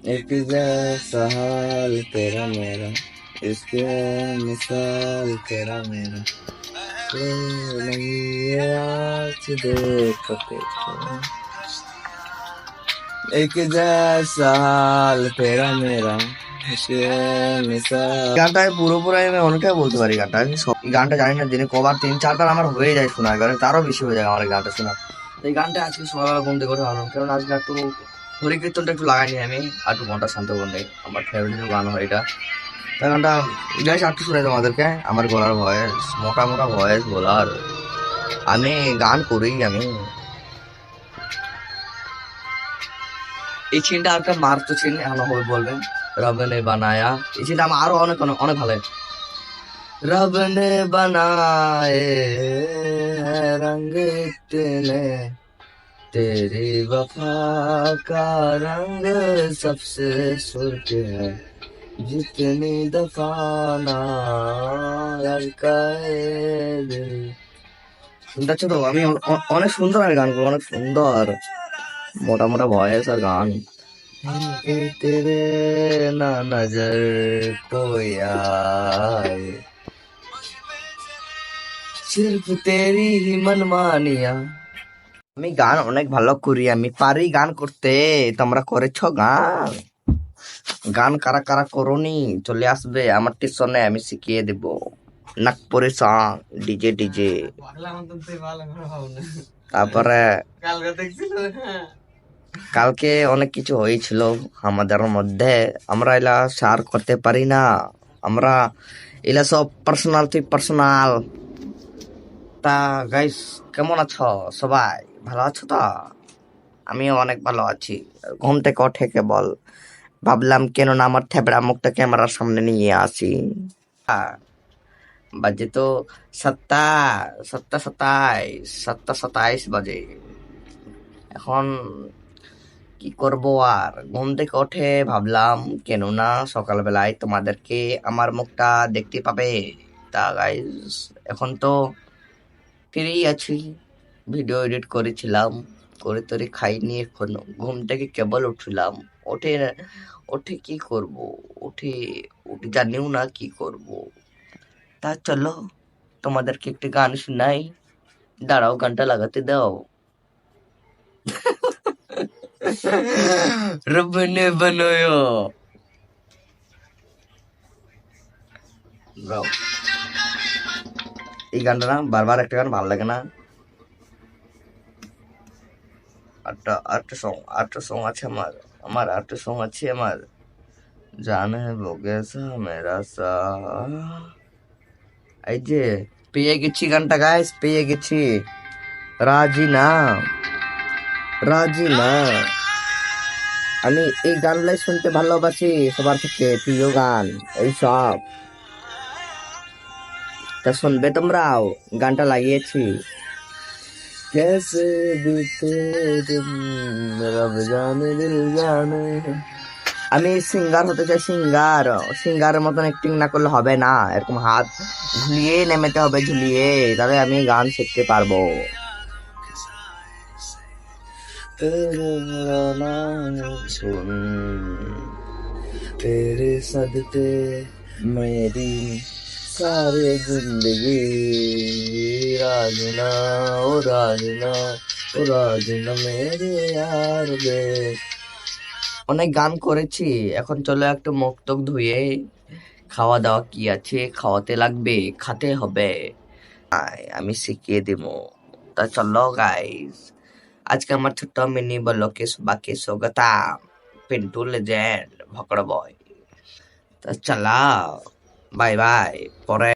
एक जैसा हाल तेरा मेरा, इसके मिसाल तेरा मेरा, कोई नहीं है आज देखो देखो। एक जैसा हाल तेरा मेरा, इसके मिसाल। গানটা পুরোপুরি আমি অনেকটাই বলতে পারি। গানটা আমি এই গানটা জানি না দিনে কবার 3-4 বার আমার হয়ে যায় শোনা, কারণ তারও বেশি হয়ে যায় আমার এই গানটা শোনা। তো এই গানটা আজকে সকালবেলা ঘুম থেকে উঠে ভাবলাম, কারণ আজকে একটু হরি কীর্তনটা একটু লাগাইনি আমি, আর একটু মনটা শান্ত করলে আমার ফেভারিট গান হয় এটা। তাই গানটা যাই একটু শুনে তোমাদেরকে। আমার গলার ভয়েস, মোটা মোটা ভয়েস বলার, আমি গান করি আমি। এই চিনটা একটা মারতো চিন এখন হবে বলবেন, রব ने बनाया। এই চিনটা আমার আরো অনেক অনেক অনেক ভালো লাগে। रब ने बनाए हैं रंग इतने, तेरी वफा का रंग सबसे सुर्ख है, जितनी दफा ना लड़काए दिल। শুনতে পাচ্ছ তো? আমি অনেক সুন্দর আমি গান করবো, অনেক সুন্দর মোটা মোটা ভয়েস আর গান। तेरे ना नजर कोई आए, सिर्फ तेरी ही मनमानिया। আমি গান অনেক ভালো করি, আমি পারি গান করতে। তোমরা করেছ গান? গান কারা কারা করনি চলে আসবে আমার টিউশনে, আমি শিখিয়ে দেব। নাগপুরে সং ডিজে ডিজে। তারপরে কালকে অনেক কিছু হয়েছিল আমাদের মধ্যে, আমরা এলা শেয়ার করতে পারি না, আমরা এলা সব পার্সোনাল তুই পার্সোনাল। তা গাইস, কেমন আছো সবাই? ভালো আছো তো? আমিও অনেক ভালো আছি। ঘুম থেকে উঠে কেবল ভাবলাম কেন না আমার থেবড়া মুখটা ক্যামেরার সামনে নিয়ে আসি। বাজে তো 7:27 বাজে এখন। কি করবো আর, ঘুম থেকে উঠে ভাবলাম কেন না সকালবেলায় তোমাদেরকে আমার মুখটা দেখতে পাবে। তা গাইস, এখন তো ফ্রি আছি, ভিডিও এডিট করেছিলাম, করে তোরে খাইনি এখনো, ঘুম থেকে কেবল উঠলাম। উঠে উঠে কি করব, উঠে উঠে জানিও না কি করব। তা চলো তোমাদেরকে একটি গান শোনাই, দাঁড়াও গানটা লাগাতে দাও। रब ने बनाया। Bro, এই গানটা না বারবার একটা গান ভালো লাগে না। আরেকটা সং আছে আমার, আরেকটা সং আছে আমার, জানে বগেসা মেরা সা। এই যে পেয়ে গেছি গানটা গাইস, পেয়ে গেছি। রাজি না, রাজি না। আমি এই গানগুলাই শুনতে ভালোবাসি, সবার থেকে প্রিয় গান এইসব। তা শুনবে তোমরাও, গানটা লাগিয়েছি। कैसे बीते दिन रब जाने दिल जाने। আমি সিঙ্গার হতে চাই, সিঙ্গার। সিঙ্গারের মতন অ্যাক্টিং না করলে হবে না, এরকম হাত ঝুলিয়ে নেমেতে হবে, ঝুলিয়ে, তাহলে আমি গান শিখতে পারবো। तेरे सदके मेरी सारी जिंदगी राजना ओ राजना ও রাजना মেরে यार বে। অনেক গান করেছি, এখন চলো একটু মুখ টুক ধুয়ে খাওয়া দাওয়া কি আছে খাওয়াতে লাগবে, খাতে হবে। আমি শিখিয়ে দিব। তা চলো গাইস, আজকে আমার ছোট্ট মিনি ব্লকে সবাইকে স্বাগতম। পিন্টু লেজেন্ড ভকড় বয়। তা চলা, বাই বাই, পরে